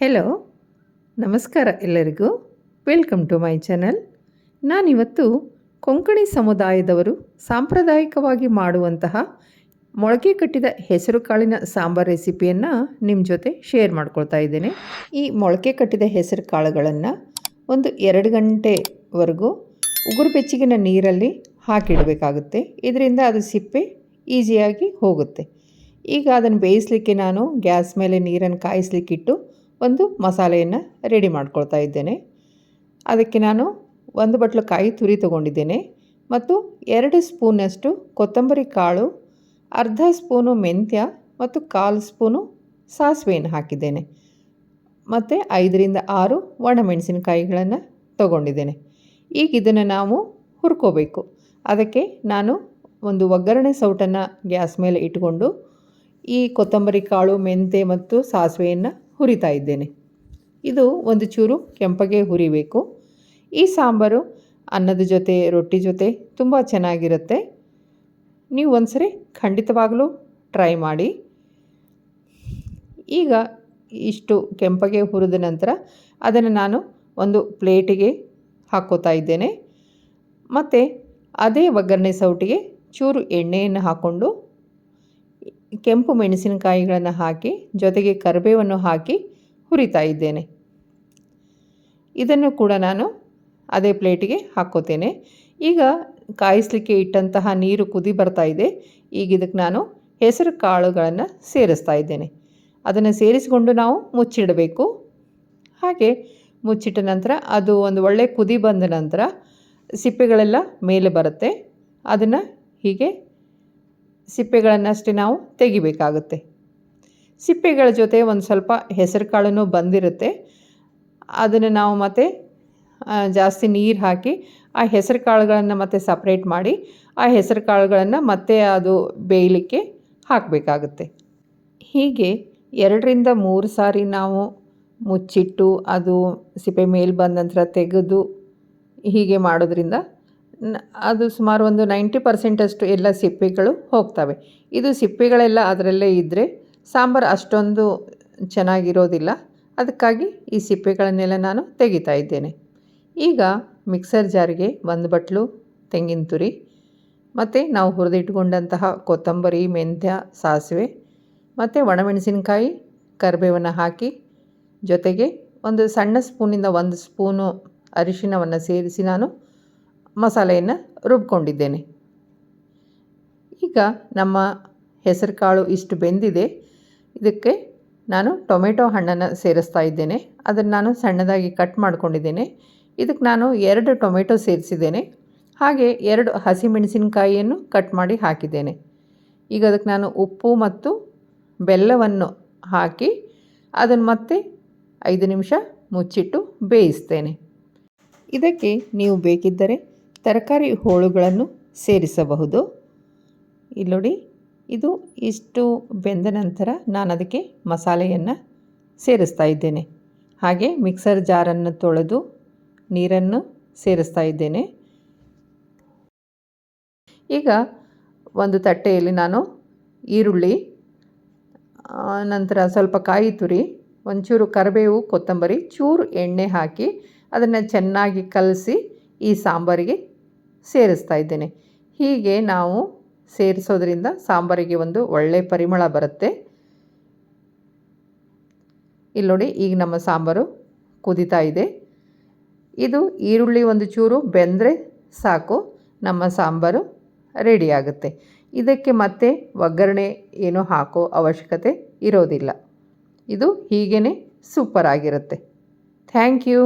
Hello, ನಮಸ್ಕಾರ ಎಲ್ಲರಿಗೂ. Welcome to my channel. ನಾನಿವತ್ತು ಕೊಂಕಣಿ ಸಮುದಾಯದವರು ಸಾಂಪ್ರದಾಯಿಕವಾಗಿ ಮಾಡುವಂತಹ ಮೊಳಕೆ ಕಟ್ಟಿದ ಹೆಸರು ಕಾಳಿನ ಸಾಂಬಾರ್ ರೆಸಿಪಿಯನ್ನು ನಿಮ್ಮ ಜೊತೆ ಶೇರ್ ಮಾಡ್ಕೊಳ್ತಾ ಇದ್ದೇನೆ. ಈ ಮೊಳಕೆ ಕಟ್ಟಿದ ಹೆಸರು ಕಾಳುಗಳನ್ನು ಒಂದು 2 ಗಂಟೆವರೆಗೂ ಉಗುರು ಬೆಚ್ಚಗಿನ ನೀರಲ್ಲಿ ಹಾಕಿಡಬೇಕಾಗುತ್ತೆ. ಇದರಿಂದ ಅದು ಸಿಪ್ಪೆ ಈಸಿಯಾಗಿ ಹೋಗುತ್ತೆ. ಈಗ ಅದನ್ನು ಬೇಯಿಸಲಿಕ್ಕೆ ನಾನು ಗ್ಯಾಸ್ ಮೇಲೆ ನೀರನ್ನು ಕಾಯಿಸ್ಲಿಕ್ಕಿಟ್ಟು ಒಂದು ಮಸಾಲೆಯನ್ನು ರೆಡಿ ಮಾಡ್ಕೊಳ್ತಾ ಇದ್ದೇನೆ. ಅದಕ್ಕೆ ನಾನು 1 ಬಟ್ಲು ಕಾಯಿ ತುರಿ ತೊಗೊಂಡಿದ್ದೇನೆ ಮತ್ತು 2 ಸ್ಪೂನಷ್ಟು ಕೊತ್ತಂಬರಿ ಕಾಳು, ಅರ್ಧ ಸ್ಪೂನು ಮೆಂತ್ಯ ಮತ್ತು 1/4 ಸ್ಪೂನು ಸಾಸಿವೆಯನ್ನು ಹಾಕಿದ್ದೇನೆ ಮತ್ತು 5ರಿಂದ 6 ಒಣಮೆಣಸಿನಕಾಯಿಗಳನ್ನು ತೊಗೊಂಡಿದ್ದೇನೆ. ಈಗ ಇದನ್ನು ನಾವು ಹುರ್ಕೋಬೇಕು. ಅದಕ್ಕೆ ನಾನು ಒಂದು ಒಗ್ಗರಣೆ ಸೌಟನ್ನು ಗ್ಯಾಸ್ ಮೇಲೆ ಇಟ್ಕೊಂಡು ಈ ಕೊತ್ತಂಬರಿ ಕಾಳು, ಮೆಂತ್ಯ ಮತ್ತು ಸಾಸಿವೆಯನ್ನು ಹುರಿತಾ ಇದ್ದೇನೆ. ಇದು ಒಂದು ಚೂರು ಕೆಂಪಗೆ ಹುರಿಬೇಕು. ಈ ಸಾಂಬಾರು ಅನ್ನದ ಜೊತೆ, ರೊಟ್ಟಿ ಜೊತೆ ತುಂಬ ಚೆನ್ನಾಗಿರುತ್ತೆ. ನೀವು ಒಂದ್ಸರಿ ಖಂಡಿತವಾಗಲೂ ಟ್ರೈ ಮಾಡಿ. ಈಗ ಇಷ್ಟು ಕೆಂಪಗೆ ಹುರಿದ ನಂತರ ಅದನ್ನು ನಾನು ಒಂದು ಪ್ಲೇಟಿಗೆ ಹಾಕ್ಕೋತಾ ಇದ್ದೇನೆ. ಮತ್ತು ಅದೇ ಒಗ್ಗರಣೆ ಸೌಟಿಗೆ ಚೂರು ಎಣ್ಣೆಯನ್ನು ಹಾಕ್ಕೊಂಡು ಕೆಂಪು ಮೆಣಸಿನಕಾಯಿಗಳನ್ನು ಹಾಕಿ ಜೊತೆಗೆ ಕರಿಬೇವನ್ನು ಹಾಕಿ ಹುರಿತಾ ಇದ್ದೇನೆ. ಇದನ್ನು ಕೂಡ ನಾನು ಅದೇ ಪ್ಲೇಟಿಗೆ ಹಾಕ್ಕೋತೇನೆ. ಈಗ ಕಾಯಿಸಲಿಕ್ಕೆ ಇಟ್ಟಂತಹ ನೀರು ಕುದಿ ಬರ್ತಾ ಇದೆ. ಈಗ ಇದಕ್ಕೆ ನಾನು ಹೆಸರು ಕಾಳುಗಳನ್ನು ಸೇರಿಸ್ತಾ ಇದ್ದೇನೆ. ಅದನ್ನು ಸೇರಿಸಿಕೊಂಡು ನಾವು ಮುಚ್ಚಿಡಬೇಕು. ಹಾಗೆ ಮುಚ್ಚಿಟ್ಟ ನಂತರ ಅದು ಒಂದು ಒಳ್ಳೆ ಕುದಿ ಬಂದ ನಂತರ ಸಿಪ್ಪೆಗಳೆಲ್ಲ ಮೇಲೆ ಬರುತ್ತೆ. ಅದನ್ನು ಹೀಗೆ ಸಿಪ್ಪೆಗಳನ್ನಷ್ಟೇ ನಾವು ತೆಗಿಬೇಕಾಗುತ್ತೆ. ಸಿಪ್ಪೆಗಳ ಜೊತೆ ಒಂದು ಸ್ವಲ್ಪ ಹೆಸರು ಕಾಳನ್ನು ಬಂದಿರುತ್ತೆ. ಅದನ್ನು ನಾವು ಮತ್ತೆ ಜಾಸ್ತಿ ನೀರು ಹಾಕಿ ಆ ಹೆಸರು ಕಾಳುಗಳನ್ನು ಮತ್ತೆ ಸಪ್ರೇಟ್ ಮಾಡಿ ಆ ಹೆಸರು ಕಾಳುಗಳನ್ನು ಮತ್ತೆ ಅದು ಬೇಯಲಿಕ್ಕೆ ಹಾಕಬೇಕಾಗುತ್ತೆ. ಹೀಗೆ 2ರಿಂದ 3 ಸಾರಿ ನಾವು ಮುಚ್ಚಿಟ್ಟು ಅದು ಸಿಪ್ಪೆ ಮೇಲೆ ಬಂದ ನಂತರ ತೆಗೆದು ಹೀಗೆ ಮಾಡೋದ್ರಿಂದ ಅದು ಸುಮಾರು ಒಂದು 90% ಎಲ್ಲ ಸಿಪ್ಪೆಗಳು ಹೋಗ್ತವೆ. ಇದು ಸಿಪ್ಪೆಗಳೆಲ್ಲ ಅದರಲ್ಲೇ ಇದ್ದರೆ ಸಾಂಬಾರು ಅಷ್ಟೊಂದು ಚೆನ್ನಾಗಿರೋದಿಲ್ಲ. ಅದಕ್ಕಾಗಿ ಈ ಸಿಪ್ಪೆಗಳನ್ನೆಲ್ಲ ನಾನು ತೆಗಿತಾ ಇದ್ದೇನೆ. ಈಗ ಮಿಕ್ಸರ್ ಜಾರಿಗೆ 1 ಬಟ್ಲು ತೆಂಗಿನ ತುರಿ ಮತ್ತು ನಾವು ಹುರಿದಿಟ್ಕೊಂಡಂತಹ ಕೊತ್ತಂಬರಿ, ಮೆಂತ್ಯ, ಸಾಸಿವೆ ಮತ್ತು ಒಣಮೆಣಸಿನಕಾಯಿ, ಕರಿಬೇವನ್ನು ಹಾಕಿ ಜೊತೆಗೆ ಒಂದು ಸಣ್ಣ ಸ್ಪೂನಿಂದ 1 ಸ್ಪೂನು ಅರಿಶಿಣವನ್ನು ಸೇರಿಸಿ ನಾನು ಮಸಾಲೆಯನ್ನು ರುಬ್ಕೊಂಡಿದ್ದೇನೆ. ಈಗ ನಮ್ಮ ಹೆಸರು ಕಾಳು ಇಷ್ಟು ಬೆಂದಿದೆ. ಇದಕ್ಕೆ ನಾನು ಟೊಮೆಟೊ ಹಣ್ಣನ್ನು ಸೇರಿಸ್ತಾ ಇದ್ದೇನೆ. ಅದನ್ನು ನಾನು ಸಣ್ಣದಾಗಿ ಕಟ್ ಮಾಡ್ಕೊಂಡಿದ್ದೇನೆ. ಇದಕ್ಕೆ ನಾನು 2 ಟೊಮೆಟೊ ಸೇರಿಸಿದ್ದೇನೆ. ಹಾಗೆ 2 ಹಸಿಮೆಣಸಿನಕಾಯಿಯನ್ನು ಕಟ್ ಮಾಡಿ ಹಾಕಿದ್ದೇನೆ. ಈಗ ಅದಕ್ಕೆ ನಾನು ಉಪ್ಪು ಮತ್ತು ಬೆಲ್ಲವನ್ನು ಹಾಕಿ ಅದನ್ನು ಮತ್ತೆ 5 ನಿಮಿಷ ಮುಚ್ಚಿಟ್ಟು ಬೇಯಿಸ್ತೇನೆ. ಇದಕ್ಕೆ ನೀವು ಬೇಕಿದ್ದರೆ ತರಕಾರಿ ಹೋಳುಗಳನ್ನು ಸೇರಿಸಬಹುದು. ಇಲ್ಲಿ ನೋಡಿ, ಇದು ಇಷ್ಟು ಬೆಂದ ನಂತರ ನಾನು ಅದಕ್ಕೆ ಮಸಾಲೆಯನ್ನು ಸೇರಿಸ್ತಾ ಇದ್ದೇನೆ. ಹಾಗೆ ಮಿಕ್ಸರ್ ಜಾರನ್ನು ತೊಳೆದು ನೀರನ್ನು ಸೇರಿಸ್ತಾ ಇದ್ದೇನೆ. ಈಗ ಒಂದು ತಟ್ಟೆಯಲ್ಲಿ ನಾನು ಈರುಳ್ಳಿ, ನಂತರ ಸ್ವಲ್ಪ ಕಾಯಿ ತುರಿ, ಒಂಚೂರು ಕರಿಬೇವು, ಕೊತ್ತಂಬರಿ, ಚೂರು ಎಣ್ಣೆ ಹಾಕಿ ಅದನ್ನು ಚೆನ್ನಾಗಿ ಕಲಸಿ ಈ ಸಾಂಬಾರಿಗೆ ಸೇರಿಸ್ತಾ ಇದ್ದೇನೆ. ಹೀಗೆ ನಾವು ಸೇರಿಸೋದ್ರಿಂದ ಸಾಂಬಾರಿಗೆ ಒಂದು ಒಳ್ಳೆಯ ಪರಿಮಳ ಬರುತ್ತೆ. ಇಲ್ಲಿ ನೋಡಿ, ಈಗ ನಮ್ಮ ಸಾಂಬಾರು ಕುದೀತಾ ಇದೆ. ಇದು ಈರುಳ್ಳಿ ಒಂದು ಚೂರು ಬೆಂದರೆ ಸಾಕು, ನಮ್ಮ ಸಾಂಬಾರು ರೆಡಿ ಆಗುತ್ತೆ. ಇದಕ್ಕೆ ಮತ್ತೆ ಒಗ್ಗರಣೆ ಏನೂ ಹಾಕೋ ಅವಶ್ಯಕತೆ ಇರೋದಿಲ್ಲ. ಇದು ಹೀಗೇ ಸೂಪರ್ ಆಗಿರುತ್ತೆ. Thank you.